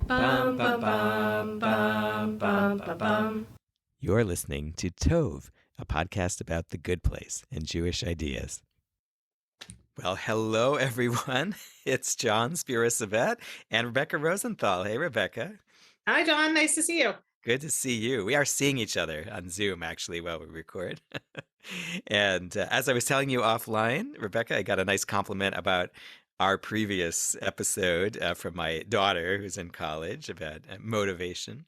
Bum, bum, bum, bum, bum, bum, bum. You're listening to Tove, a podcast about the good place and Jewish ideas. Well, hello, everyone. It's John Spirasavet and Rebecca Rosenthal. Hey, Rebecca. Hi, John. Nice to see you. Good to see you. We are seeing each other on Zoom, actually, while we record. And as I was telling you offline, Rebecca, I got a nice compliment about our previous episode from my daughter who's in college about motivation,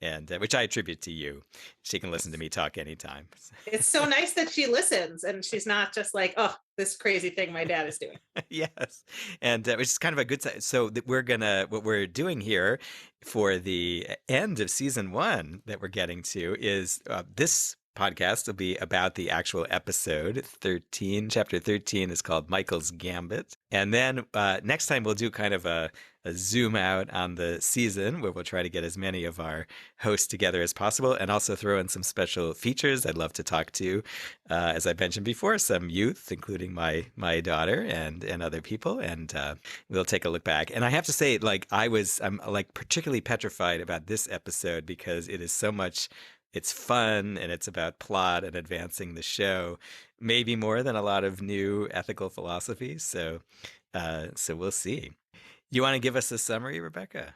and which I attribute to you. She can listen to me talk anytime. It's so nice that she listens and she's not just like, oh, this crazy thing my dad is doing. Yes, and which is kind of a good side. So what we're doing here for the end of season 1 that we're getting to is this podcast will be about the actual episode 13. Chapter 13 is called Michael's Gambit. And then next time we'll do kind of a zoom out on the season where we'll try to get as many of our hosts together as possible and also throw in some special features. I'd love to talk to, as I mentioned before, some youth, including my daughter and other people. And we'll take a look back. And I have to say, I'm particularly petrified about this episode because it is so much. It's fun and it's about plot and advancing the show, maybe more than a lot of new ethical philosophies. So we'll see. You want to give us a summary, Rebecca?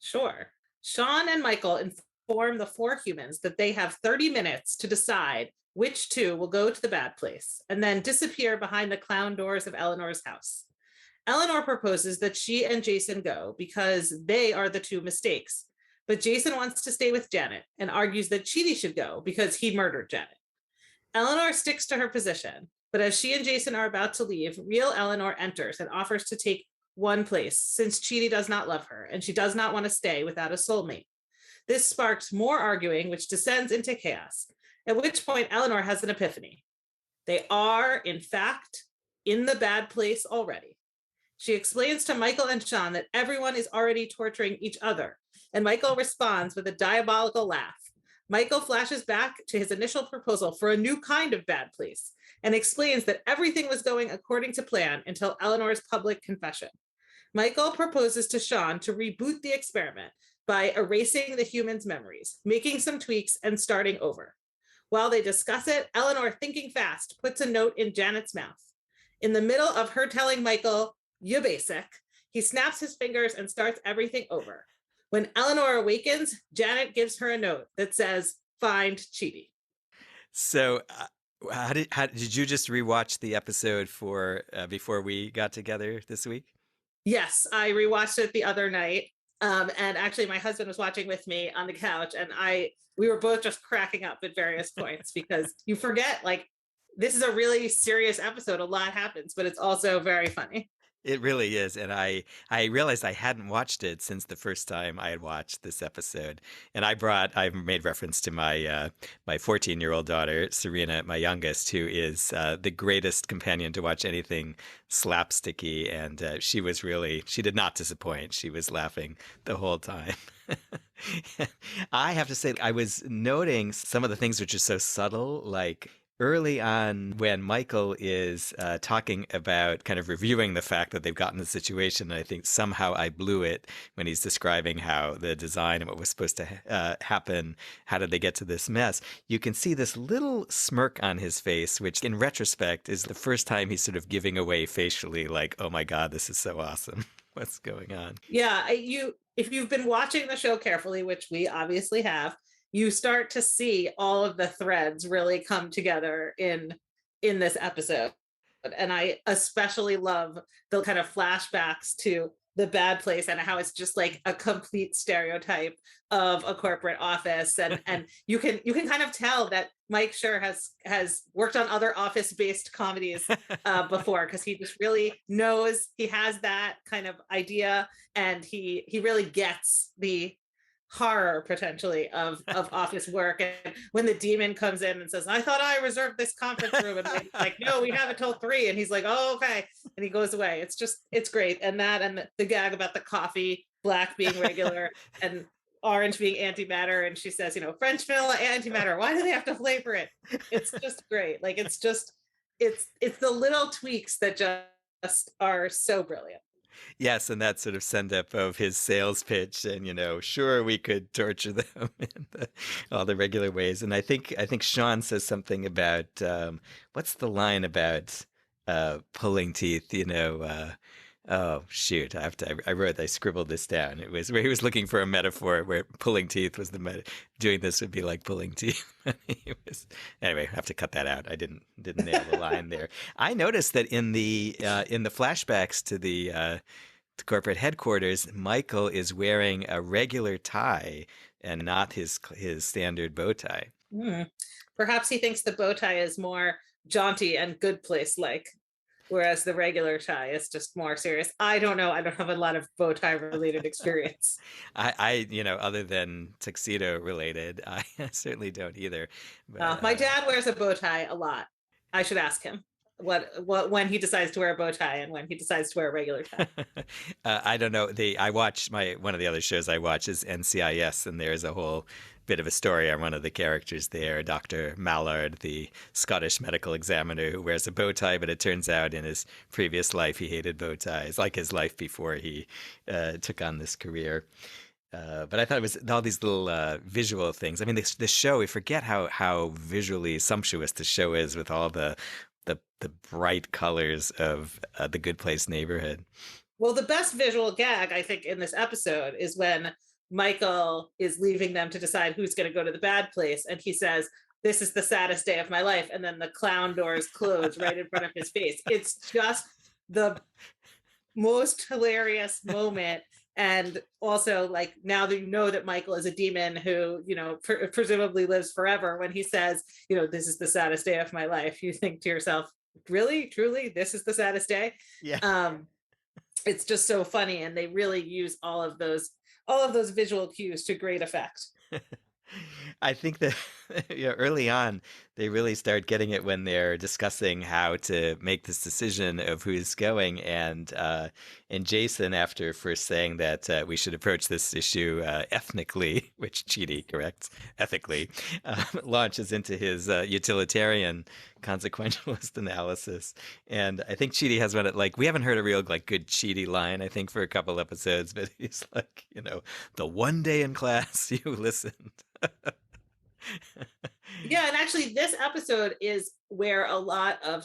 Sure. Sean and Michael inform the 4 humans that they have 30 minutes to decide which 2 will go to the bad place and then disappear behind the clown doors of Eleanor's house. Eleanor proposes that she and Jason go because they are the 2 mistakes. But Jason wants to stay with Janet and argues that Chidi should go because he murdered Janet. Eleanor sticks to her position, but as she and Jason are about to leave, real Eleanor enters and offers to take one place since Chidi does not love her and she does not want to stay without a soulmate. This sparks more arguing, which descends into chaos, at which point Eleanor has an epiphany. They are, in fact, in the bad place already. She explains to Michael and Sean that everyone is already torturing each other, and Michael responds with a diabolical laugh. Michael flashes back to his initial proposal for a new kind of bad place and explains that everything was going according to plan until Eleanor's public confession. Michael proposes to Sean to reboot the experiment by erasing the humans' memories, making some tweaks, and starting over. While they discuss it, Eleanor, thinking fast, puts a note in Janet's mouth. In the middle of her telling Michael, "You basic," he snaps his fingers and starts everything over. When Eleanor awakens, Janet gives her a note that says, "Find Chidi." So, how did you just rewatch the episode for before we got together this week? Yes, I rewatched it the other night. And actually, my husband was watching with me on the couch, and we were both just cracking up at various points because you forget, this is a really serious episode. A lot happens, but it's also very funny. It really is. And I realized I hadn't watched it since the first time I had watched this episode. And I made reference to my 14-year-old daughter, Serena, my youngest, who is the greatest companion to watch anything slapsticky. And she did not disappoint. She was laughing the whole time. I have to say, I was noting some of the things which are so subtle, like early on when Michael is talking about kind of reviewing the fact that they've gotten the situation. And I think somehow I blew it when he's describing how the design and what was supposed to happen. How did they get to this mess? You can see this little smirk on his face, which in retrospect is the first time he's sort of giving away facially, like, oh my God, this is so awesome. What's going on? Yeah, if you've been watching the show carefully, which we obviously have, you start to see all of the threads really come together in this episode. And I especially love the kind of flashbacks to the bad place and how it's just like a complete stereotype of a corporate office. And you can kind of tell that Mike Schur has worked on other office-based comedies before, because he just really knows, he has that kind of idea, and he really gets the horror potentially of office work. And when the demon comes in and says, "I thought I reserved this conference room," and like, "No, we have it till 3," and he's like, "Oh, okay," and he goes away. It's great. And that, and the gag about the coffee, black being regular and orange being antimatter, and she says, French vanilla antimatter, why do they have to flavor it? It's just great. It's the little tweaks that just are so brilliant. Yes, and that sort of send up of his sales pitch, and sure we could torture them in all the regular ways. And I think Sean says something about what's the line about pulling teeth? Oh shoot, I scribbled this down. It was where he was looking for a metaphor where pulling teeth was the doing this would be like pulling teeth. Anyway, I have to cut that out. I didn't nail the line there. I noticed that in the flashbacks to the corporate headquarters, Michael is wearing a regular tie and not his standard bow tie. Perhaps he thinks the bow tie is more jaunty and good place like, whereas the regular tie is just more serious. I don't know. I don't have a lot of bow tie related experience. Other than tuxedo related, I certainly don't either. But, My dad wears a bow tie a lot. I should ask him what when he decides to wear a bow tie and when he decides to wear a regular tie. I don't know. I watch one of the other shows I watch is NCIS, and there's a whole bit of a story on one of the characters there, Dr. Mallard, the Scottish medical examiner who wears a bow tie, but it turns out in his previous life he hated bow ties, like his life before he took on this career. But I thought it was all these little visual things. I mean, the show, we forget how visually sumptuous the show is with all the bright colors of the Good Place neighborhood. Well, the best visual gag, I think, in this episode is when Michael is leaving them to decide who's going to go to the bad place. And he says, "This is the saddest day of my life." And then the clown doors close right in front of his face. It's just the most hilarious moment. And also, like, now that you know that Michael is a demon who, presumably lives forever, when he says, "This is the saddest day of my life," you think to yourself, really, truly, this is the saddest day? Yeah. It's just so funny. And they really use all of those visual cues to great effect. I think that early on, they really start getting it when they're discussing how to make this decision of who's going. And Jason, after first saying that we should approach this issue ethnically, which Chidi corrects, ethically, launches into his utilitarian consequentialist analysis. And I think Chidi has one like, we haven't heard a real good Chidi line, I think, for a couple episodes, but he's like, the one day in class you listened. Yeah, and actually this episode is where a lot of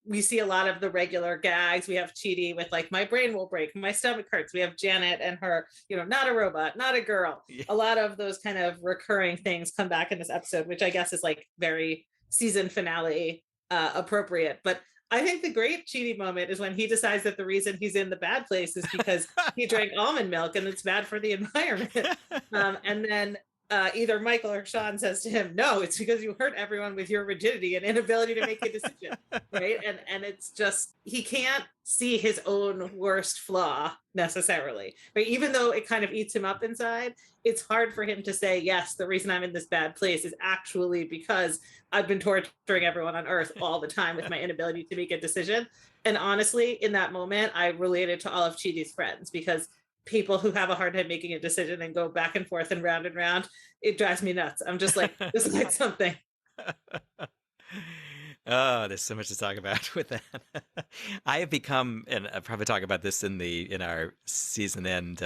we see a lot of the regular gags. We have Chidi with like, "My brain will break, my stomach hurts." We have Janet and her, "Not a robot, not a girl." Yeah. A lot of those kind of recurring things come back in this episode, which I guess is like very season finale appropriate. But I think the great Chidi moment is when he decides that the reason he's in the bad place is because he drank almond milk and it's bad for the environment. And then either Michael or Sean says to him, "No, it's because you hurt everyone with your rigidity and inability to make a decision." Right. And it's just, he can't see his own worst flaw necessarily. Right. Even though it kind of eats him up inside, it's hard for him to say, "Yes, the reason I'm in this bad place is actually because I've been torturing everyone on earth all the time with my inability to make a decision." And honestly, in that moment, I related to all of Chidi's friends, because people who have a hard time making a decision and go back and forth and round, it drives me nuts. I'm just like, this is like something. Oh, there's so much to talk about with that. I have become, and I'll probably talk about this in our season end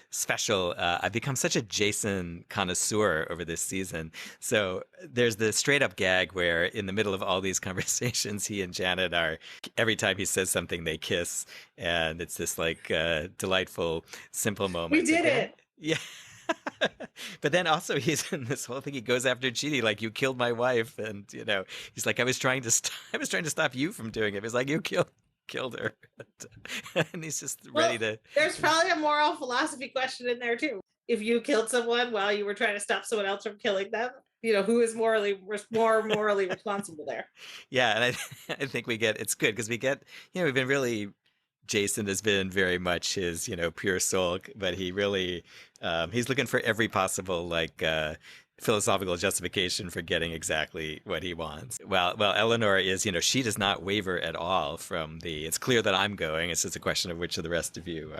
special. I've become such a Jason connoisseur over this season. So there's the straight up gag where in the middle of all these conversations, he and Janet are, every time he says something, they kiss. And it's this like delightful, simple moment. We did it. Yeah. But then also he's in this whole thing. He goes after Chidi, like, "You killed my wife," and he's like, I was trying to stop you from doing it. He's like, "You killed her," and he's just ready to. There's probably a moral philosophy question in there too. If you killed someone while you were trying to stop someone else from killing them, who is more morally responsible there? Yeah, and I think it's good because we get, we've been really. Jason has been very much his, pure soul, but he really, he's looking for every possible philosophical justification for getting exactly what he wants. Well, Eleanor is, she does not waver at all from it's clear that I'm going. It's just a question of which of the rest of you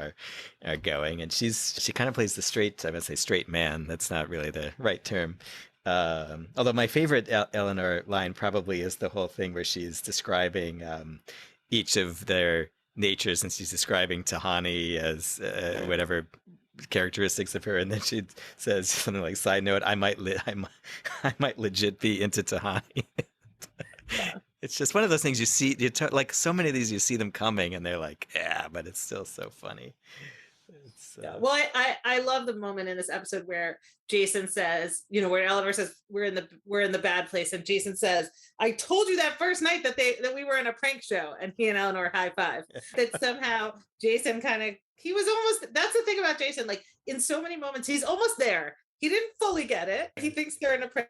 are going. And she kind of plays the straight man. That's not really the right term. Although my favorite Eleanor line probably is the whole thing where she's describing each of their nature, since she's describing Tahani as whatever characteristics of her, and then she says something like, "Side note: I might legit be into Tahani." Yeah. It's just one of those things you see. Like so many of these, you see them coming, and they're like, "Yeah," but it's still so funny. It's, Yeah. Well, I love the moment in this episode where Jason says, where Eleanor says we're in the bad place, and Jason says, "I told you that first night that we were in a prank show," and he and Eleanor high five. That somehow Jason he was almost. That's the thing about Jason. Like in so many moments, he's almost there. He didn't fully get it. He thinks they're in a prank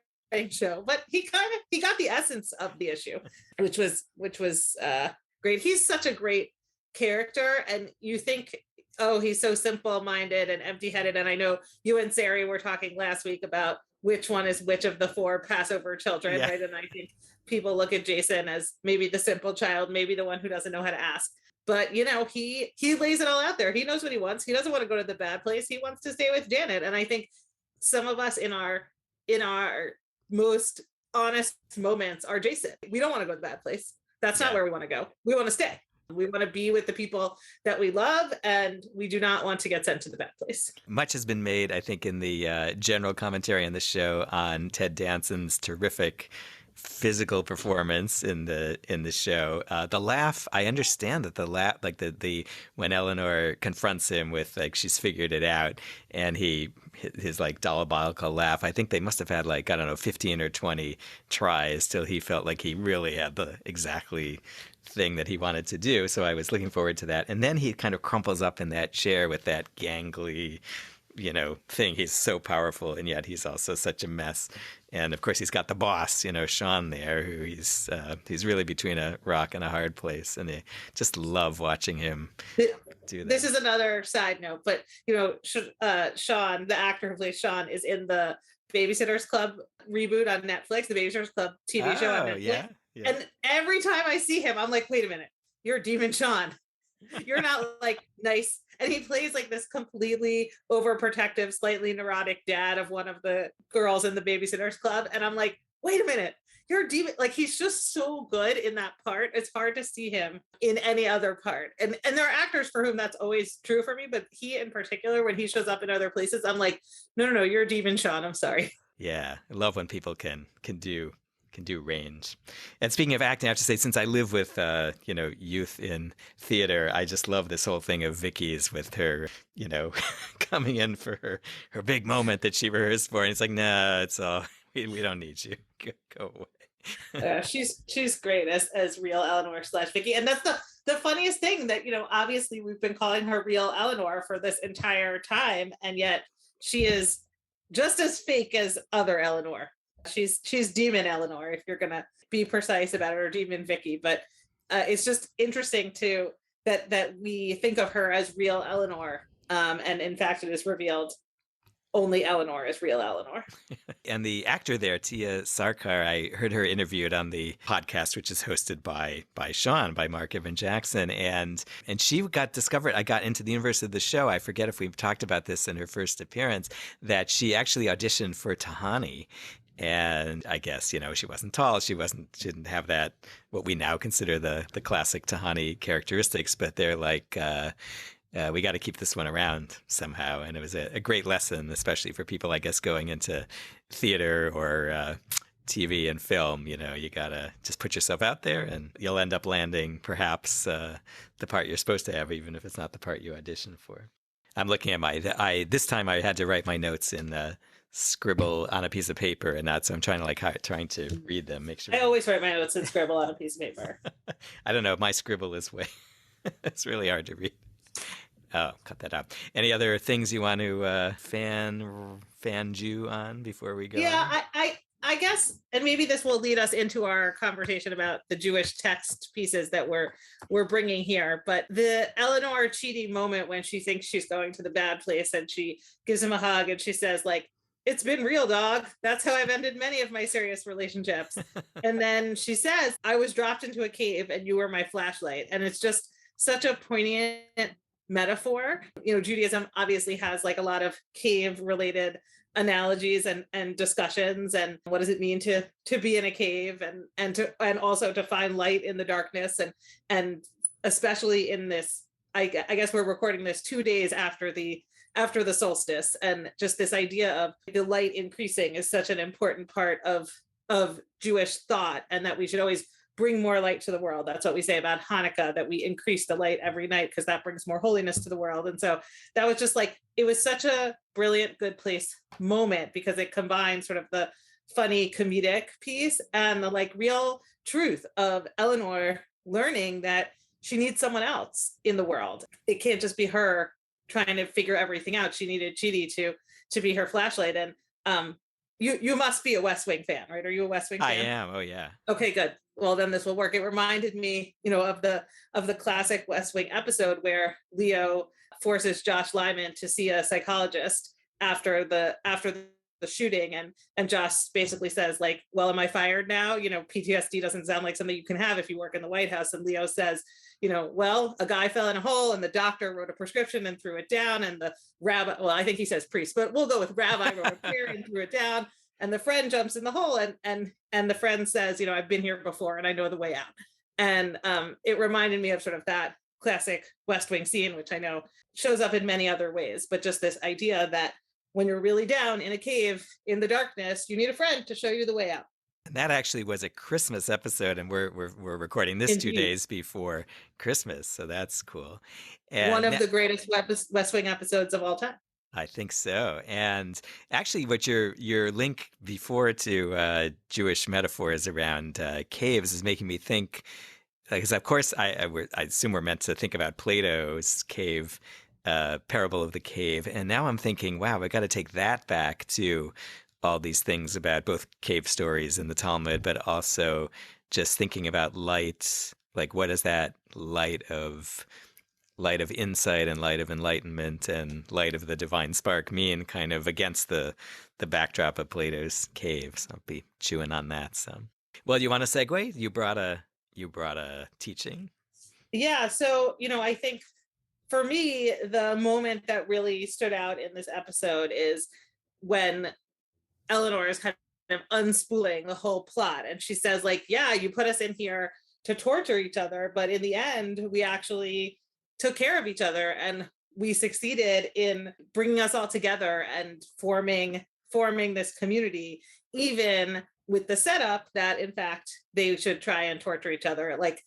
show, but he got the essence of the issue, which was great. He's such a great character, and you think, oh, he's so simple-minded and empty-headed. And I know you and Sari were talking last week about which one is which of the four Passover children, right? And I think people look at Jason as maybe the simple child, maybe the one who doesn't know how to ask. But he lays it all out there. He knows what he wants. He doesn't want to go to the bad place. He wants to stay with Janet. And I think some of us in our most honest moments are Jason. We don't want to go to the bad place. That's not where we want to go. We want to stay. We want to be with the people that we love, and we do not want to get sent to the bad place. Much has been made, I think, in the general commentary on the show on Ted Danson's terrific physical performance in the show. The laugh, I understand that the laugh, like the when Eleanor confronts him with like she's figured it out, and his like diabolical laugh, I think they must have had like, I don't know, 15 or 20 tries till he felt like he really had the exactly thing that he wanted to do. So I was looking forward to that. And then he kind of crumples up in that chair with that gangly, thing. He's so powerful, and yet he's also such a mess. And of course, he's got the boss, Sean there, who he's really between a rock and a hard place. And I just love watching him do that. This is another side note, but Sean, the actor who plays Sean, is in the Babysitter's Club reboot on Netflix, the Babysitter's Club TV show on Netflix. Yeah. And every time I see him, I'm like, wait a minute, you're Demon Sean. You're not like nice. And he plays like this completely overprotective, slightly neurotic dad of one of the girls in the Babysitter's Club. And I'm like, wait a minute, you're a demon. Like, he's just so good in that part. It's hard to see him in any other part. And there are actors for whom that's always true for me, but he in particular, when he shows up in other places, I'm like, no, you're a Demon Sean. I'm sorry. Yeah. I love when people can do range. And speaking of acting, I have to say, since I live with youth in theater, I just love this whole thing of Vicky's with her, coming in for her big moment that she rehearsed for, and it's like, nah, it's all we don't need you. Go away. She's great as real Eleanor / Vicky, and that's the funniest thing that obviously we've been calling her real Eleanor for this entire time, and yet she is just as fake as other Eleanor. She's Demon Eleanor, if you're gonna be precise about it, or Demon Vicky. But it's just interesting too that we think of her as real Eleanor, and in fact, it is revealed only Eleanor is real Eleanor. And the actor there, Tia Sarkar, I heard her interviewed on the podcast, which is hosted by Sean, by Mark Evan Jackson, and she got discovered. I got into the universe of the show. I forget if we've talked about this in her first appearance, that she actually auditioned for Tahani. And I guess, she wasn't tall. She didn't have that, what we now consider the classic Tahani characteristics, but they're like, we got to keep this one around somehow. And it was a great lesson, especially for people, I guess, going into theater or TV and film. You got to just put yourself out there, and you'll end up landing perhaps the part you're supposed to have, even if it's not the part you auditioned for. I'm looking at this time I had to write my notes in scribble on a piece of paper and not, so I'm trying to read them, make sure. I always write my notes and scribble on a piece of paper. I don't know, my scribble is it's really hard to read. Oh, cut that out. Any other things you want to fan Jew on before we go? Yeah, I guess, and maybe this will lead us into our conversation about the Jewish text pieces that we're bringing here. But the Eleanor cheating moment when she thinks she's going to the bad place and she gives him a hug and she says, like, "It's been real, dog. That's how I've ended many of my serious relationships." And then she says, "I was dropped into a cave and you were my flashlight." And it's just such a poignant metaphor. Judaism obviously has like a lot of cave related analogies and discussions, and what does it mean to be in a cave and also to find light in the darkness, and especially in this, I guess we're recording this 2 days after the solstice, and just this idea of the light increasing is such an important part of Jewish thought, and that we should always bring more light to the world. That's what we say about Hanukkah, that we increase the light every night because that brings more holiness to the world. And so that was just like, it was such a brilliant Good Place moment, because it combined sort of the funny comedic piece and the like real truth of Eleanor learning that she needs someone else in the world. It can't just be her trying to figure everything out. She needed Chidi to be her flashlight. And you must be a West Wing fan, right? Are you a West Wing fan? I am. Oh yeah. Okay, good. Well, then this will work. It reminded me, of the classic West Wing episode where Leo forces Josh Lyman to see a psychologist after the shooting, and Josh basically says, like, well, am I fired now? PTSD doesn't sound like something you can have if you work in the White House. And Leo says, well, a guy fell in a hole and the doctor wrote a prescription and threw it down, and the rabbi, well, I think he says priest, but we'll go with rabbi, wrote a prayer and threw it down, and the friend jumps in the hole, and the friend says, I've been here before and I know the way out. And it reminded me of sort of that classic West Wing scene, which I know shows up in many other ways, but just this idea that when you're really down in a cave in the darkness, you need a friend to show you the way out. And that actually was a Christmas episode, and we're recording this Indeed. 2 days before Christmas, so that's cool. And one of the greatest West Wing episodes of all time. I think so. And actually, what your link before to Jewish metaphors around caves is making me think, because of course I assume we're meant to think about Plato's cave, parable of the cave, and now I'm thinking, wow, I got to take that back to all these things about both cave stories in the Talmud, but also just thinking about light, like what is that light of insight and light of enlightenment and light of the divine spark mean, kind of against the backdrop of Plato's caves. I'll be chewing on that some. Well, you want to segue? You brought a teaching. Yeah. So, I think for me, the moment that really stood out in this episode is when Eleanor is kind of unspooling the whole plot. And she says, like, yeah, you put us in here to torture each other, but in the end, we actually took care of each other, and we succeeded in bringing us all together and forming this community, even with the setup that, in fact, they should try and torture each other. Like,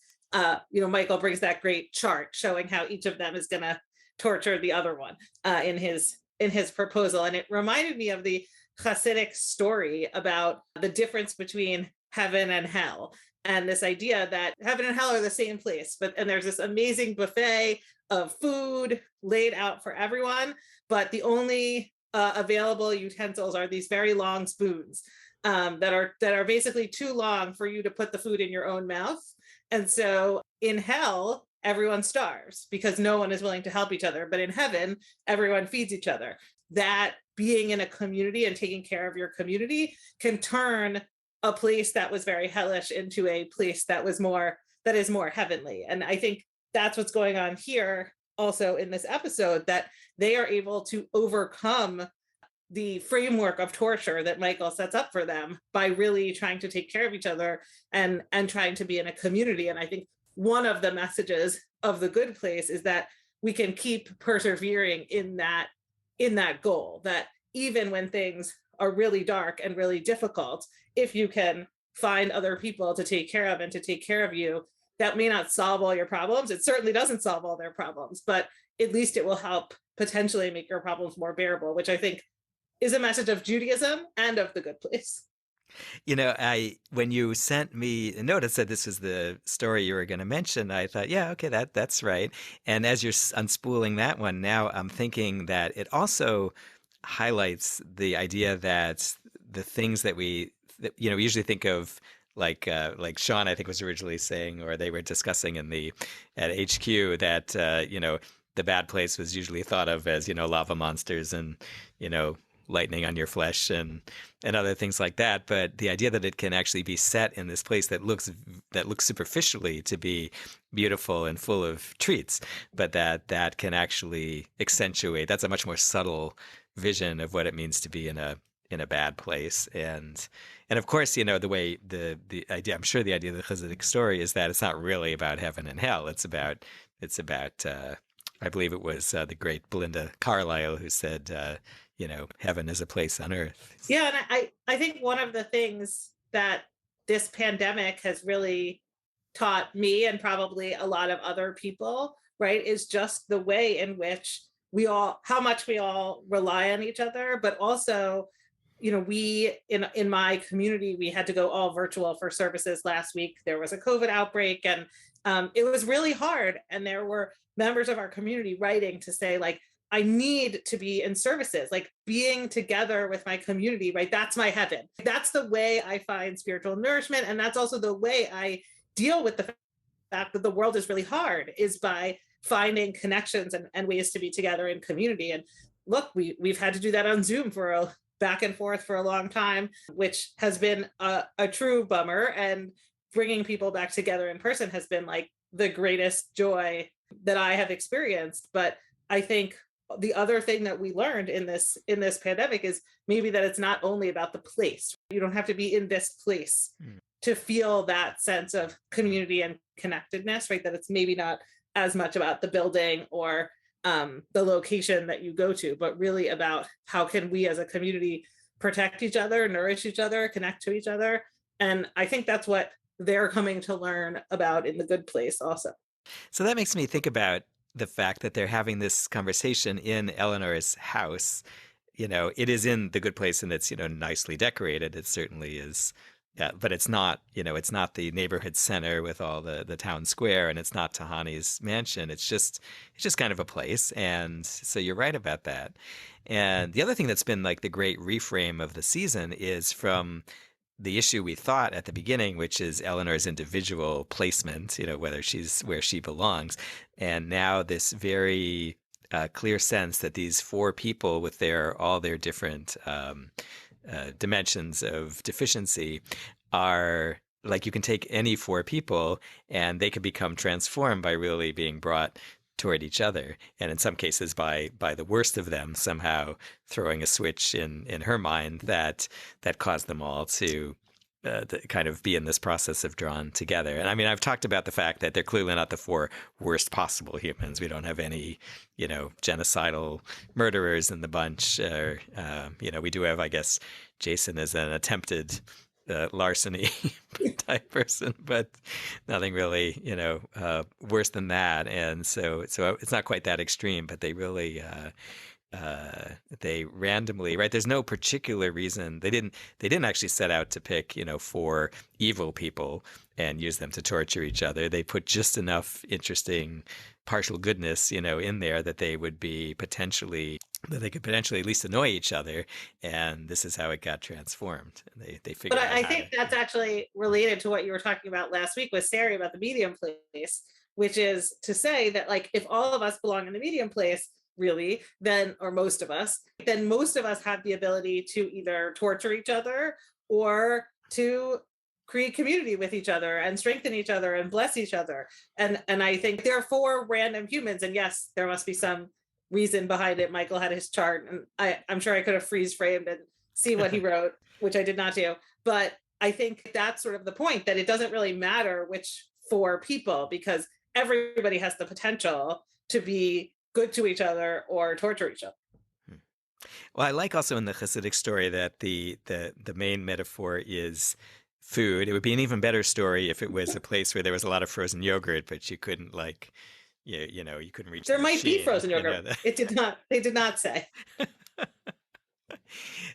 Michael brings that great chart showing how each of them is going to torture the other one in his proposal. And it reminded me of the Hasidic story about the difference between heaven and hell, and this idea that heaven and hell are the same place, and there's this amazing buffet of food laid out for everyone, but the only available utensils are these very long spoons that are basically too long for you to put the food in your own mouth. And so in hell, everyone starves because no one is willing to help each other. But in heaven, everyone feeds each other. That being in a community and taking care of your community can turn a place that was very hellish into a place that is more heavenly. And I think that's what's going on here also in this episode, that they are able to overcome the framework of torture that Michael sets up for them by really trying to take care of each other and trying to be in a community. And I think one of the messages of the Good Place is that we can keep persevering in that goal, that even when things are really dark and really difficult, if you can find other people to take care of and to take care of you, that may not solve all your problems. It certainly doesn't solve all their problems, but at least it will help potentially make your problems more bearable, which I think is a message of Judaism and of the Good Place. When you sent me a note that said this was the story you were going to mention, I thought, yeah, okay, that's right. And as you're unspooling that one, now I'm thinking that it also highlights the idea that the things that we usually think of, like Sean, I think, was originally saying, or they were discussing at HQ, that the bad place was usually thought of as lava monsters and lightning on your flesh and other things like that. But the idea that it can actually be set in this place that looks superficially to be beautiful and full of treats, but that can actually accentuate. That's a much more subtle vision of what it means to be in in a bad place. And of course, you know, the way the idea, I'm sure the idea of the Chassidic story is that it's not really about heaven and hell. It's about I believe it was the great Belinda Carlisle who said, you know, heaven is a place on earth. Yeah, and I think one of the things that this pandemic has really taught me and probably a lot of other people, right, is just the way in which how much we all rely on each other, but also, you know, we in my community, we had to go all virtual for services last week. There was a COVID outbreak, and it was really hard. And there were members of our community writing to say, like, I need to be in services, like being together with my community, right? That's my heaven. That's the way I find spiritual nourishment. And that's also the way I deal with the fact that the world is really hard, is by finding connections and ways to be together in community. And look, we've had to do that on Zoom for a back and forth for a long time, which has been a true bummer. And bringing people back together in person has been like the greatest joy that I have experienced. But I think the other thing that we learned in this pandemic is maybe that it's not only about the place. You don't have to be in this place to feel that sense of community and connectedness, right? That it's maybe not as much about the building or the location that you go to, but really about how can we as a community protect each other, nourish each other, connect to each other. And I think that's what they're coming to learn about in The Good Place also. So that makes me think about the fact that they're having this conversation in Eleanor's house. You know, it is in The Good Place and it's, you know, nicely decorated. It certainly is. Yeah, but it's not, you know, it's not the neighborhood center with all the town square, and it's not Tahani's mansion. It's just kind of a place. And so you're right about that. And the other thing that's been like the great reframe of the season is from the issue we thought at the beginning, which is Eleanor's individual placement, you know, whether she's where she belongs. And now this very clear sense that these four people with all their different dimensions of deficiency are like, you can take any four people and they can become transformed by really being brought toward each other, and in some cases by the worst of them somehow throwing a switch in her mind that caused them all to kind of be in this process of drawn together. And I mean, I've talked about the fact that they're clearly not the four worst possible humans. We don't have any, you know, genocidal murderers in the bunch. You know, we do have, I guess, Jason as an attempted larceny type person, but nothing really, you know, worse than that. And so it's not quite that extreme, but they really they randomly, right? There's no particular reason. They didn't actually set out to pick, you know, four evil people and use them to torture each other. They put just enough interesting partial goodness, you know, in there that they could potentially at least annoy each other. And this is how it got transformed. And they figured. But I think that's actually related to what you were talking about last week with Sari about the medium place, which is to say that, like, if all of us belong in the medium place, really, then most of us have the ability to either torture each other or to create community with each other and strengthen each other and bless each other. And I think there are four random humans, and yes, there must be some reason behind it. Michael had his chart, and I'm sure I could have freeze framed and see what he wrote, which I did not do. But I think that's sort of the point, that it doesn't really matter which four people, because everybody has the potential to be good to each other or torture each other. Well, I like also in the Hasidic story that the main metaphor is food. It would be an even better story if it was a place where there was a lot of frozen yogurt, but you couldn't, like, you know, you couldn't reach. There might be frozen yogurt. They did not say.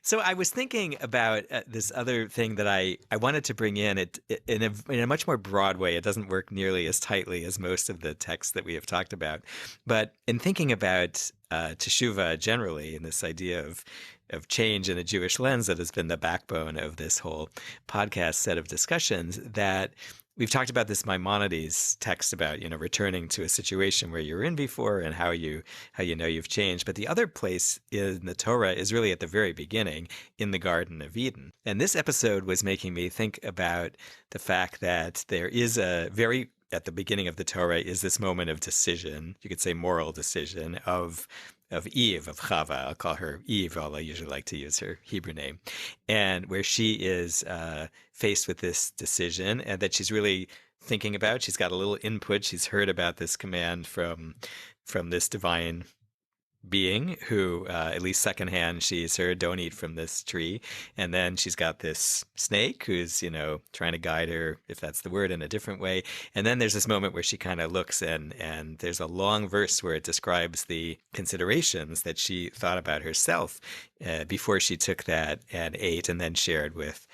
So I was thinking about this other thing that I wanted to bring in it in a much more broad way. It doesn't work nearly as tightly as most of the texts that we have talked about. But in thinking about teshuvah generally, and this idea of change in a Jewish lens that has been the backbone of this whole podcast set of discussions, that we've talked about this Maimonides text about, you know, returning to a situation where you were in before and how you know you've changed. But the other place in the Torah is really at the very beginning, in the Garden of Eden. And this episode was making me think about the fact that there is at the beginning of the Torah is this moment of decision, you could say moral decision, of Eve, of Chava. I'll call her Eve, although I usually like to use her Hebrew name, and where she is faced with this decision and that she's really thinking about. She's got a little input. She's heard about this command from this divine being who, at least secondhand, she's heard, don't eat from this tree. And then she's got this snake who's, trying to guide her, if that's the word, in a different way. And then there's this moment where she kind of looks and there's a long verse where it describes the considerations that she thought about herself before she took that and ate and then shared with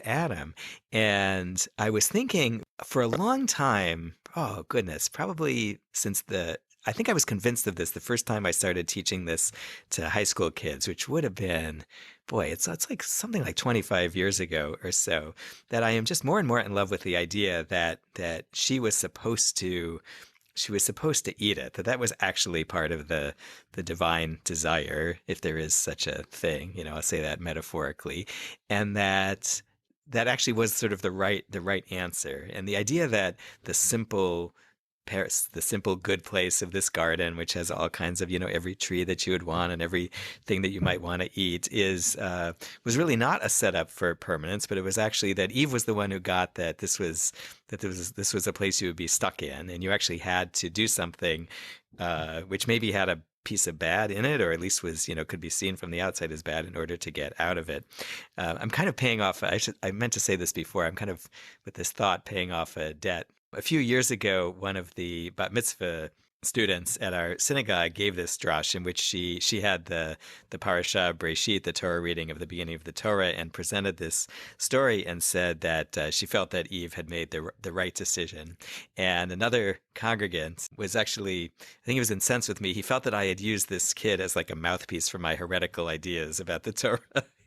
Adam. And I was thinking for a long time, oh goodness, probably since I think I was convinced of this the first time I started teaching this to high school kids, which would have been, boy, it's like something like 25 years ago or so, that I am just more and more in love with the idea that she was supposed to eat it, that was actually part of the divine desire, if there is such a thing, I'll say that metaphorically, and that actually was sort of the right answer. And the idea that the simple Paris, the simple good place of this garden, which has all kinds of, every tree that you would want and everything that you might want to eat, was really not a setup for permanence, but it was actually that Eve was the one who got that this was a place you would be stuck in, and you actually had to do something which maybe had a piece of bad in it, or at least was, could be seen from the outside as bad, in order to get out of it. I'm kind of paying off. I meant to say this before. I'm kind of, with this thought, paying off a debt. A few years ago, one of the bat mitzvah students at our synagogue gave this drash in which she had the parasha Breshit, the Torah reading of the beginning of the Torah, and presented this story and said that she felt that Eve had made the right decision. And another congregant was actually, I think he was incensed with me. He felt that I had used this kid as like a mouthpiece for my heretical ideas about the Torah.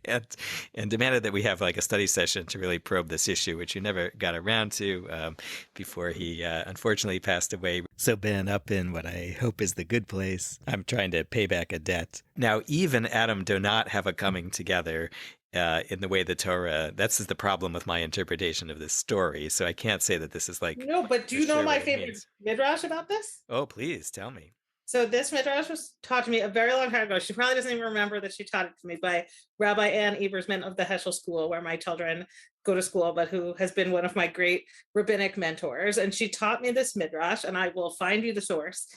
And demanded that we have like a study session to really probe this issue, which we never got around to before he unfortunately passed away. So been up in what I hope is the good place. I'm trying to pay back a debt. Now, Eve and Adam do not have a coming together in the way the Torah. That's the problem with my interpretation of this story. So I can't say that this is like. No, but do you know my favorite midrash about this? Oh, please tell me. So this midrash was taught to me a very long time ago. She probably doesn't even remember that she taught it to me, by Rabbi Ann Ebersman of the Heschel School, where my children go to school, but who has been one of my great rabbinic mentors. And she taught me this midrash, and I will find you the source,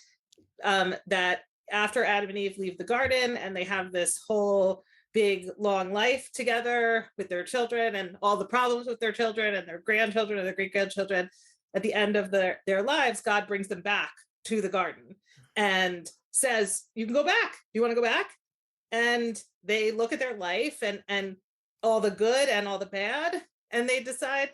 that after Adam and Eve leave the garden and they have this whole big long life together with their children and all the problems with their children and their grandchildren and their great grandchildren, at the end of their lives, God brings them back to the garden and says, you can go back. Do you want to go back? And they look at their life and all the good and all the bad, and they decide,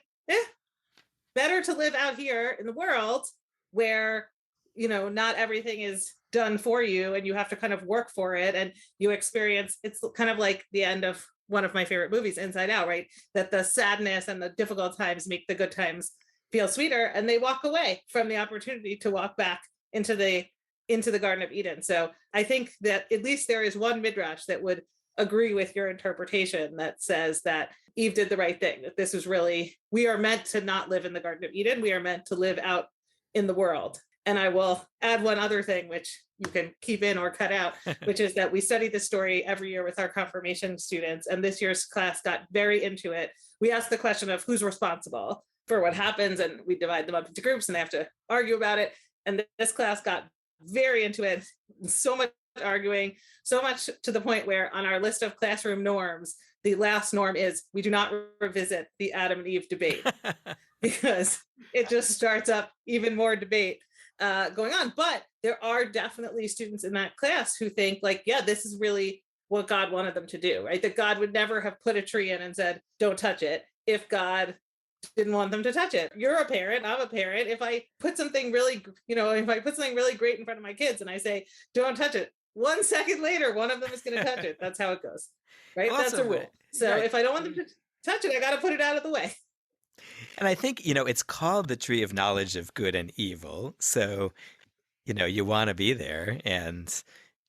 better to live out here in the world where, not everything is done for you and you have to kind of work for it, and you experience, it's kind of like the end of one of my favorite movies, Inside Out, right? That the sadness and the difficult times make the good times feel sweeter, and they walk away from the opportunity to walk back into the Garden of Eden. So I think that at least there is one midrash that would agree with your interpretation, that says that Eve did the right thing, that this is really, we are meant to not live in the Garden of Eden. We are meant to live out in the world. And I will add one other thing, which you can keep in or cut out, which is that we study this story every year with our confirmation students. And this year's class got very into it. We asked the question of who's responsible for what happens, and we divide them up into groups and they have to argue about it. And this class got very into it, so much arguing, so much to the point where on our list of classroom norms, the last norm is we do not revisit the Adam and Eve debate, because it just starts up even more debate going on. But there are definitely students in that class who think like, yeah, this is really what God wanted them to do, right? That God would never have put a tree in and said, don't touch it, if God didn't want them to touch it. You're a parent, I'm a parent. If I put something really, really great in front of my kids and I say, don't touch it, 1 second later, one of them is going to touch it. That's how it goes, right? Awesome. That's a rule. So right. If I don't want them to touch it, I got to put it out of the way. And I think, it's called the tree of knowledge of good and evil. So, you want to be there, and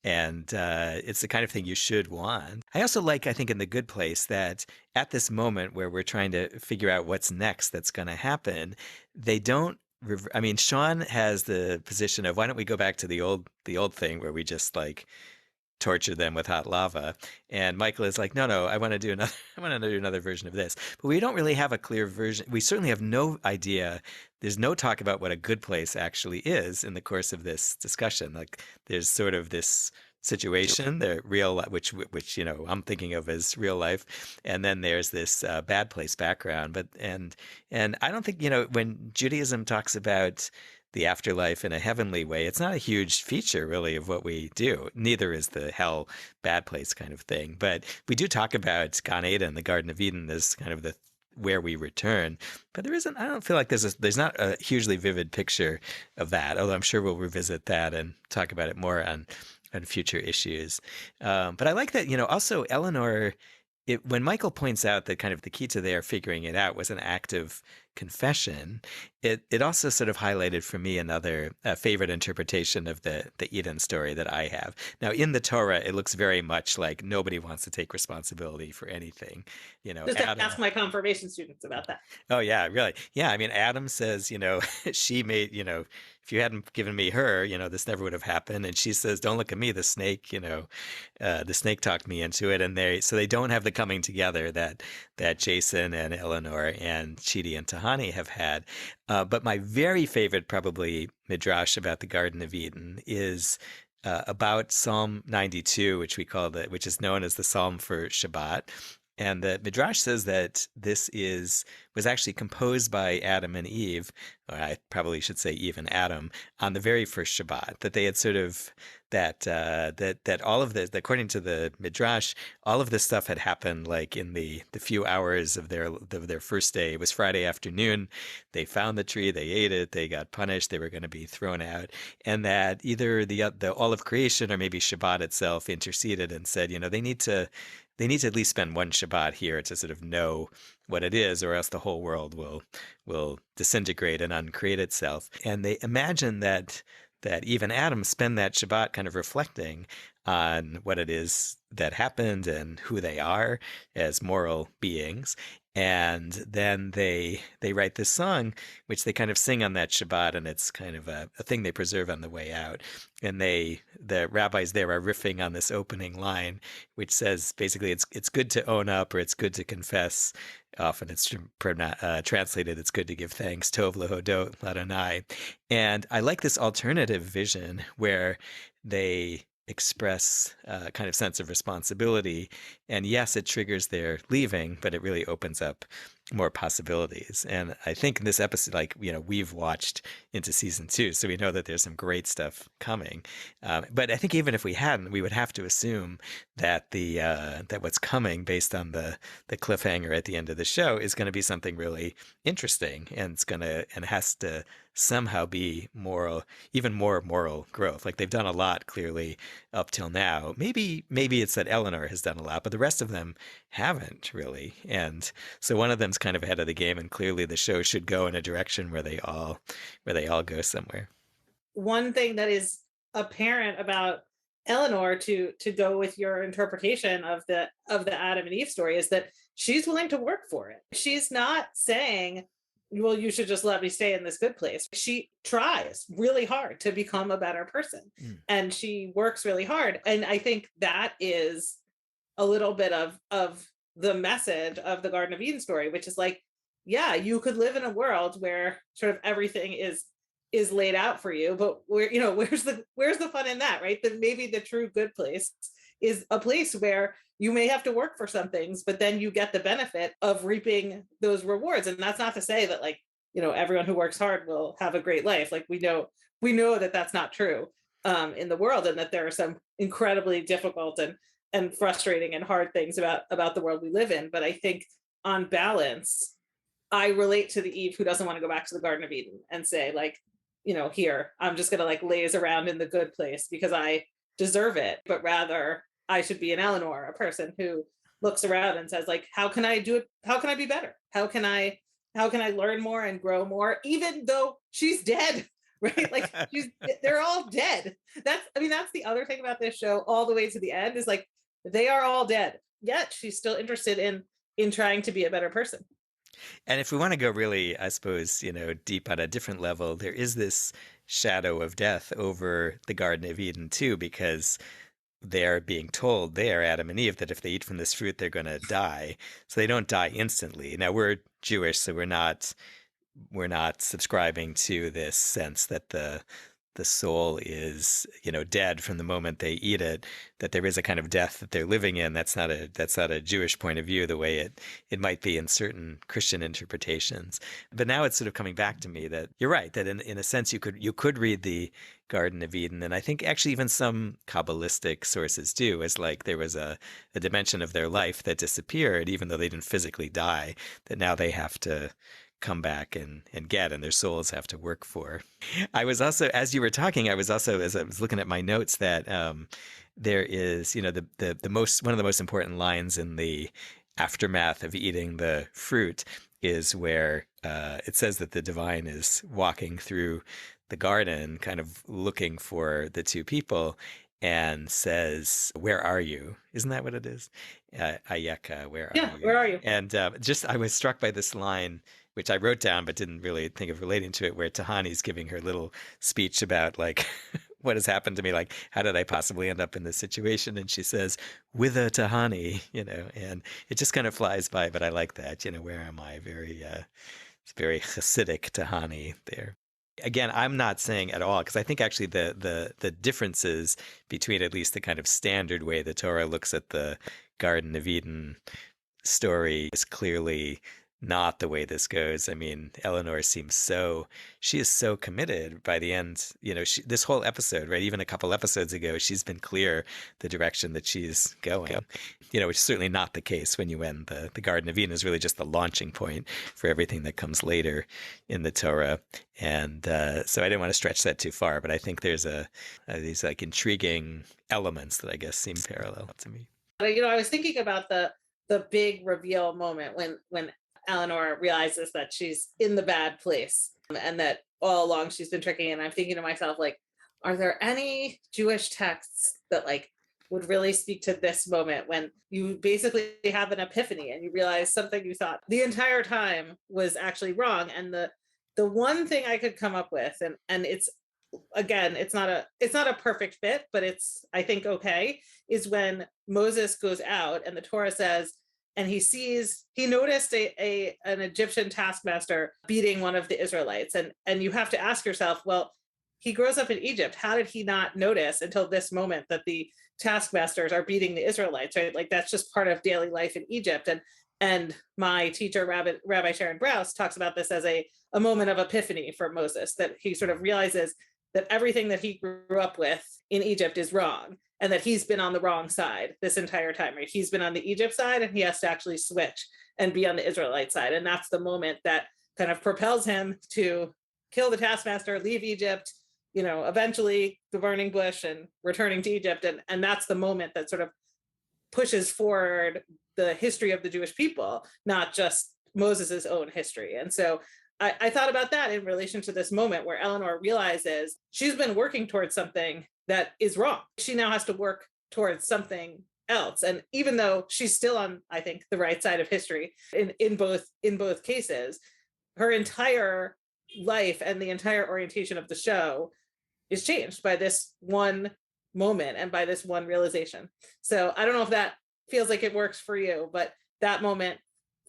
it's the kind of thing you should want. I also like, I think, in The Good Place, that at this moment where we're trying to figure out what's next that's going to happen, they don't I mean, Sean has the position of why don't we go back to the old thing where we just like torture them with hot lava. And Michael is like, no, I want to do another, I want to do another version of this. But we don't really have a clear version. We certainly have no idea. There's no talk about what a good place actually is in the course of this discussion. Like there's sort of this situation, the real, which I'm thinking of as real life, and then there's this bad place background. And I don't think when Judaism talks about the afterlife in a heavenly way, it's not a huge feature really of what we do. Neither is the hell bad place kind of thing. But we do talk about Gan Eden, the Garden of Eden, as kind of the where we return. But there isn't. I don't feel like there's not a hugely vivid picture of that. Although I'm sure we'll revisit that and talk about it more on future issues. But I like that. Also Eleanor. When Michael points out that kind of the key to their figuring it out was an act of confession, it also sort of highlighted for me another favorite interpretation of the Eden story that I have. Now, in the Torah, it looks very much like nobody wants to take responsibility for anything. Just Adam, ask my confirmation students about that. Oh yeah, really. Yeah, I mean, Adam says, she made, if you hadn't given me her, this never would have happened. And she says, don't look at me, the snake, the snake talked me into it. And they don't have the coming together that Jason and Eleanor and Chidi and Tahani have had. But my very favorite, probably, midrash about the Garden of Eden is about Psalm 92, which is known as the Psalm for Shabbat. And the Midrash says that this was actually composed by Adam and Eve, or I probably should say Eve and Adam, on the very first Shabbat. That they had sort of that all of this, according to the Midrash, all of this stuff had happened like in the few hours of their first day. It was Friday afternoon. They found the tree, they ate it, they got punished, they were going to be thrown out, and that either the all of creation or maybe Shabbat itself interceded and said, they need to at least spend one Shabbat here to sort of know what it is, or else the whole world will disintegrate and uncreate itself. And they imagine that even Adam spend that Shabbat kind of reflecting on what it is that happened and who they are as moral beings. And then they write this song, which they kind of sing on that Shabbat, and it's kind of a thing they preserve on the way out. And the rabbis there are riffing on this opening line, which says basically it's good to own up, or it's good to confess. Often it's translated, it's good to give thanks, tov lehodot ladonai. And I like this alternative vision where they express a kind of sense of responsibility. And yes, it triggers their leaving, but it really opens up more possibilities. And I think in this episode, we've watched into season 2, so we know that there's some great stuff coming. But I think even if we hadn't, we would have to assume that that what's coming based on the cliffhanger at the end of the show is going to be something really interesting, and has to somehow be even more moral growth. Like they've done a lot clearly up till now. Maybe it's that Eleanor has done a lot, but the rest of them haven't really. And so one of them's kind of ahead of the game, and clearly the show should go in a direction where they all go somewhere. One thing that is apparent about Eleanor, to go with your interpretation of the Adam and Eve story, is that she's willing to work for it. She's not saying, well, you should just let me stay in this good place. She tries really hard to become a better person, and she works really hard. And I think that is a little bit of the message of the Garden of Eden story, which is like, yeah, you could live in a world where sort of everything is laid out for you, but where's the fun in that, right? That maybe the true good place is a place where you may have to work for some things, but then you get the benefit of reaping those rewards. And that's not to say that everyone who works hard will have a great life. Like we know that that's not true in the world, and that there are some incredibly difficult and frustrating and hard things about the world we live in. But I think on balance, I relate to the Eve who doesn't want to go back to the Garden of Eden and say here, I'm just going to laze around in the good place because I deserve it. But rather, I should be an Eleanor, a person who looks around and says, how can I do it? How can I be better? How can I learn more and grow more, even though she's dead, right? They're all dead. That's the other thing about this show all the way to the end is they are all dead, yet she's still interested in trying to be a better person. And if we want to go really, I suppose, deep on a different level, there is this shadow of death over the Garden of Eden too, because they're being told there, Adam and Eve, that if they eat from this fruit, they're going to die. So they don't die instantly. Now we're Jewish, so we're not subscribing to this sense that the soul is dead from the moment they eat it, that there is a kind of death that they're living in. That's not a Jewish point of view the way it might be in certain Christian interpretations. But now it's sort of coming back to me that you're right, that in a sense you could read the Garden of Eden, and I think actually even some Kabbalistic sources do, as like there was a dimension of their life that disappeared even though they didn't physically die, that now they have to come back and get, and their souls have to work for. I was also, as you were talking, as I was looking at my notes, that there is, the most, one of the most important lines in the aftermath of eating the fruit is where it says that the divine is walking through the garden, kind of looking for the two people, and says, "Where are you?" Isn't that what it is? Ayeka, where Yeah, are you? where are you? And I was struck by this line, which I wrote down but didn't really think of relating to it, where Tahani's giving her little speech about like what has happened to me, like how did I possibly end up in this situation? And she says, "Whither, Tahani?" And it just kind of flies by, but I like that. Where am I? It's very Hasidic Tahani there. Again, I'm not saying at all, because I think actually the differences between at least the kind of standard way the Torah looks at the Garden of Eden story is clearly not the way this goes. I mean, Eleanor she is so committed by the end. This whole episode, right? Even a couple episodes ago, she's been clear the direction that she's going. Which is certainly not the case when you end the Garden of Eden. Is really just the launching point for everything that comes later in the Torah. And so I didn't want to stretch that too far, but I think there's these like intriguing elements that I guess seem parallel to me. I was thinking about the big reveal moment when Eleanor realizes that she's in the bad place and that all along she's been tricking. And I'm thinking to myself, like, are there any Jewish texts that like would really speak to this moment when you basically have an epiphany and you realize something you thought the entire time was actually wrong? And the one thing I could come up with, and it's, again, it's not a perfect fit, but it's, I think, okay, is when Moses goes out and the Torah says, and he noticed an Egyptian taskmaster beating one of the Israelites. And you have to ask yourself, well, he grows up in Egypt. How did he not notice until this moment that the taskmasters are beating the Israelites, right? Like that's just part of daily life in Egypt. And my teacher, Rabbi Sharon Brous, talks about this as a moment of epiphany for Moses, that he sort of realizes that everything that he grew up with in Egypt is wrong, and that he's been on the wrong side this entire time, right? He's been on the Egypt side and he has to actually switch and be on the Israelite side. And that's the moment that kind of propels him to kill the taskmaster, leave Egypt, eventually the burning bush and returning to Egypt. And that's the moment that sort of pushes forward the history of the Jewish people, not just Moses's own history. And so I thought about that in relation to this moment where Eleanor realizes she's been working towards something that is wrong. She now has to work towards something else. And even though she's still on, I think, the right side of history in both cases, her entire life and the entire orientation of the show is changed by this one moment and by this one realization. So I don't know if that feels like it works for you, but that moment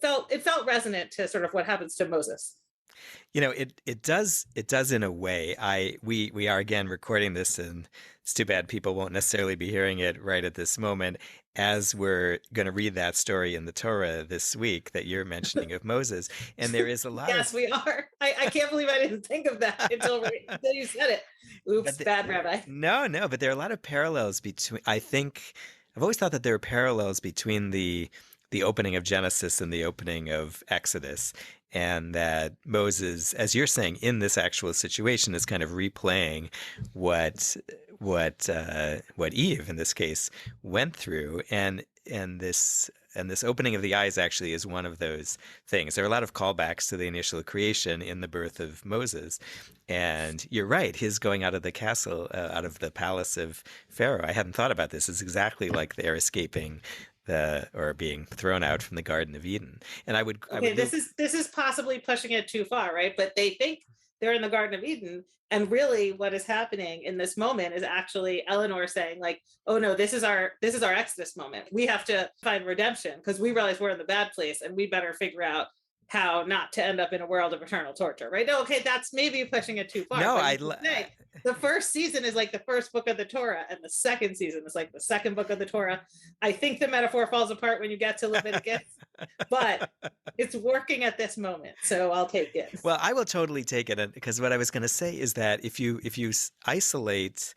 felt resonant to sort of what happens to Moses. It does in a way. We are again recording this, and it's too bad people won't necessarily be hearing it right at this moment, as we're going to read that story in the Torah this week that you're mentioning of Moses. And there is a lot yes, we are. I can't believe I didn't think of that until you said it. Oops, bad rabbi. No, but there are a lot of parallels between, I think, I've always thought that there are parallels between the opening of Genesis and the opening of Exodus. And that Moses, as you're saying, in this actual situation, is kind of replaying what Eve, in this case, went through, and this opening of the eyes actually is one of those things. There are a lot of callbacks to the initial creation in the birth of Moses, and you're right. His going out of the castle, out of the palace of Pharaoh. I hadn't thought about this. It's exactly like they're escaping or being thrown out from the Garden of Eden. And I Okay, would loop. this is possibly pushing it too far, right? But they think they're in the Garden of Eden, and really what is happening in this moment is actually Eleanor saying like, "Oh no, this is our Exodus moment. We have to find redemption because we realize we're in the bad place and we better figure out how not to end up in a world of eternal torture." Right? No, okay, that's maybe pushing it too far, No, but you can say the first season is like the first book of the Torah, and the second season is like the second book of the Torah. I think the metaphor falls apart when you get to Leviticus, but it's working at this moment, so I'll take it. Well, I will totally take it, because what I was going to say is that if you isolate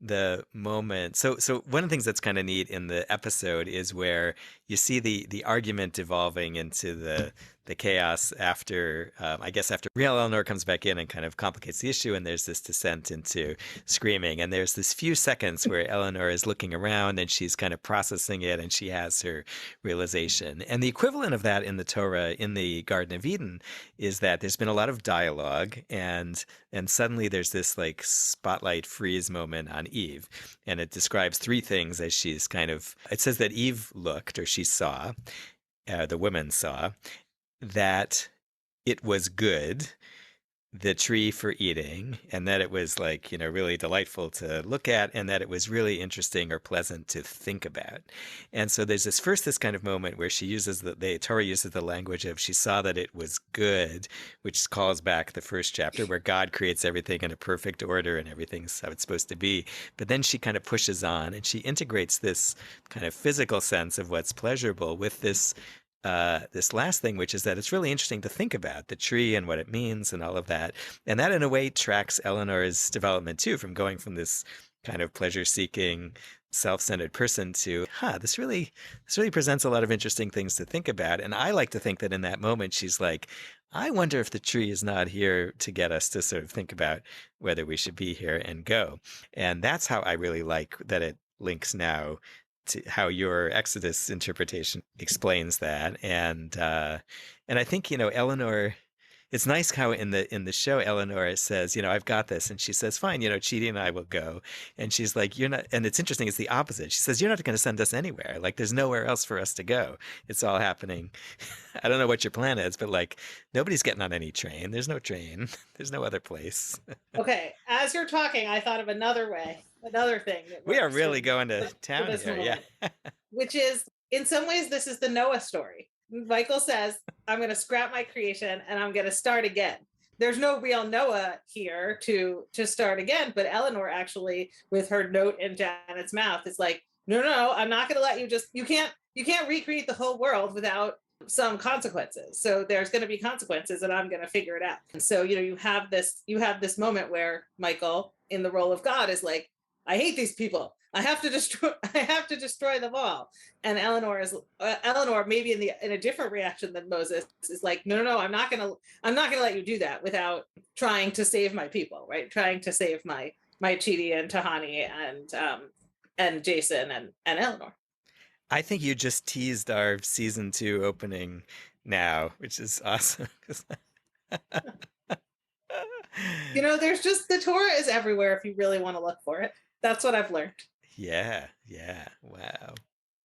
the moment, so one of the things that's kind of neat in the episode is where you see the argument evolving into the chaos after, I guess, after real Eleanor comes back in and kind of complicates the issue, and there's this descent into screaming, and there's this few seconds where Eleanor is looking around and she's kind of processing it, and she has her realization. And the equivalent of that in the Torah, in the Garden of Eden, is that there's been a lot of dialogue, and suddenly there's this like spotlight freeze moment on Eve, and it describes three things as she's kind of. It says that Eve looked, or she saw, the woman saw, that it was good, the tree for eating, and that it was like, really delightful to look at, and that it was really interesting or pleasant to think about. And so there's this kind of moment where she uses the Torah uses the language of she saw that it was good, which calls back the first chapter where God creates everything in a perfect order and everything's how it's supposed to be. But then she kind of pushes on and she integrates this kind of physical sense of what's pleasurable with this last thing, which is that it's really interesting to think about the tree and what it means and all of that. And that in a way tracks Eleanor's development too, from going from this kind of pleasure-seeking, self-centered person to, this really presents a lot of interesting things to think about. And I like to think that in that moment, she's like, I wonder if the tree is not here to get us to sort of think about whether we should be here and go. And that's how I really like that it links now to how your Exodus interpretation explains that. And I think, Eleanor, it's nice how in the show Eleanor says, I've got this, and she says, fine, Chidi and I will go. And she's like, you're not, and it's interesting, it's the opposite. She says, you're not going to send us anywhere. Like there's nowhere else for us to go. It's all happening. I don't know what your plan is, but like nobody's getting on any train. There's no train. There's no other place. Okay, as you're talking, I thought of another thing that We are works really for- going to for town this here. moment, Yeah. which is in some ways this is the Noah story. Michael says, I'm going to scrap my creation and I'm going to start again. There's no real Noah here to start again, but Eleanor actually, with her note in Janet's mouth, is like, no, I'm not going to let you you can't recreate the whole world without some consequences. So there's going to be consequences and I'm going to figure it out. And so, you have this moment where Michael, in the role of God, is like, I hate these people. I have to destroy them all. And Eleanor, maybe in a different reaction than Moses, is like, no, I'm not gonna let you do that without trying to save my people, right? Trying to save my Chidi and Tahani and Jason and Eleanor. I think you just teased our season 2 opening now, which is awesome. There's just the Torah is everywhere if you really want to look for it. That's what I've learned. Yeah. Wow.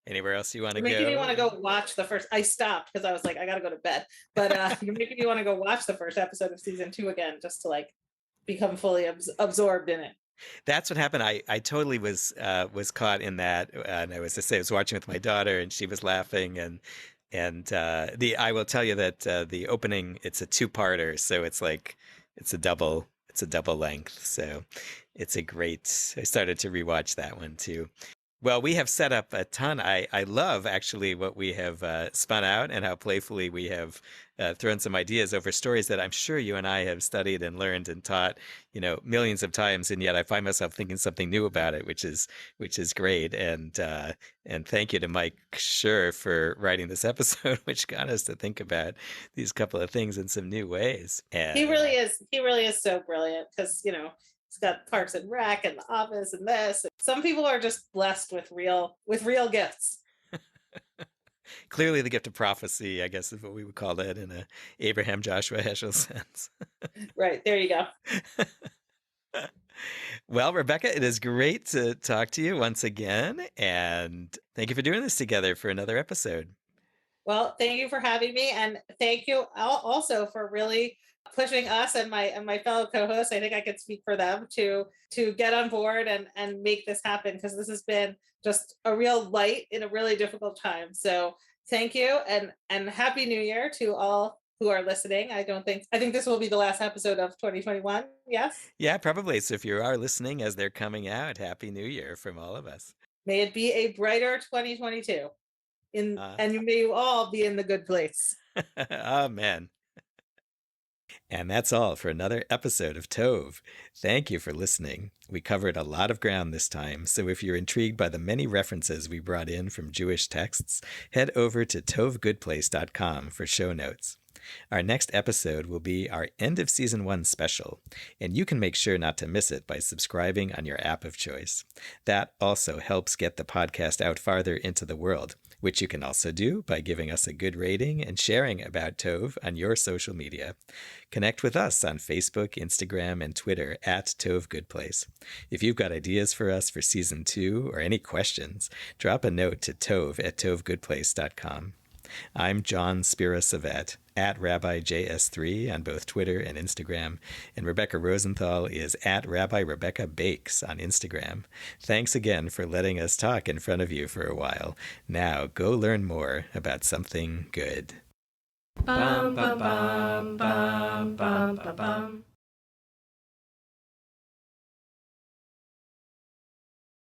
Anywhere else you want to go? You're making me want to go watch the first. I stopped because I was like, I got to go to bed. But you're making me want to go watch the first episode of season 2 again, just to like become fully absorbed in it. That's what happened. I totally was caught in that, and I was watching with my daughter, and she was laughing, and I will tell you that the opening, it's a 2-parter, so it's a double length, so it's a great. I started to rewatch that one too. Well, we have set up a ton. I love actually what we have spun out and how playfully we have thrown some ideas over stories that I'm sure you and I have studied and learned and taught, millions of times, and yet I find myself thinking something new about it, which is great. And thank you to Mike Schur for writing this episode, which got us to think about these couple of things in some new ways. And He really is so brilliant because he's got Parks and Rec and The Office and this. Some people are just blessed with real gifts. Clearly the gift of prophecy, I guess, is what we would call that in a Abraham Joshua Heschel sense. Right, there you go. Well, Rebecca, it is great to talk to you once again. And thank you for doing this together for another episode. Well, thank you for having me, and thank you also for really pushing us and my fellow co-hosts. I think I could speak for them to get on board and make this happen, because this has been just a real light in a really difficult time. So thank you, and happy New Year to all who are listening. I think this will be the last episode of 2021. Yes. Yeah, probably. So if you are listening as they're coming out, Happy New Year from all of us. May it be a brighter 2022. Uh, And may you all be in the good place. Amen. And that's all for another episode of Tove. Thank you for listening. We covered a lot of ground this time, so if you're intrigued by the many references we brought in from Jewish texts, head over to tovegoodplace.com for show notes. Our next episode will be our end of season 1 special, and you can make sure not to miss it by subscribing on your app of choice. That also helps get the podcast out farther into the world, which you can also do by giving us a good rating and sharing about Tove on your social media. Connect with us on Facebook, Instagram, and Twitter at Tove Goodplace. If you've got ideas for us for season 2 or any questions, drop a note to tove@tovegoodplace.com. I'm John Spira Savet, at RabbiJS3 on both Twitter and Instagram, and Rebecca Rosenthal is at Rabbi Rebecca Bakes on Instagram. Thanks again for letting us talk in front of you for a while. Now go learn more about something good. Bum, bum, bum, bum, bum, bum, bum.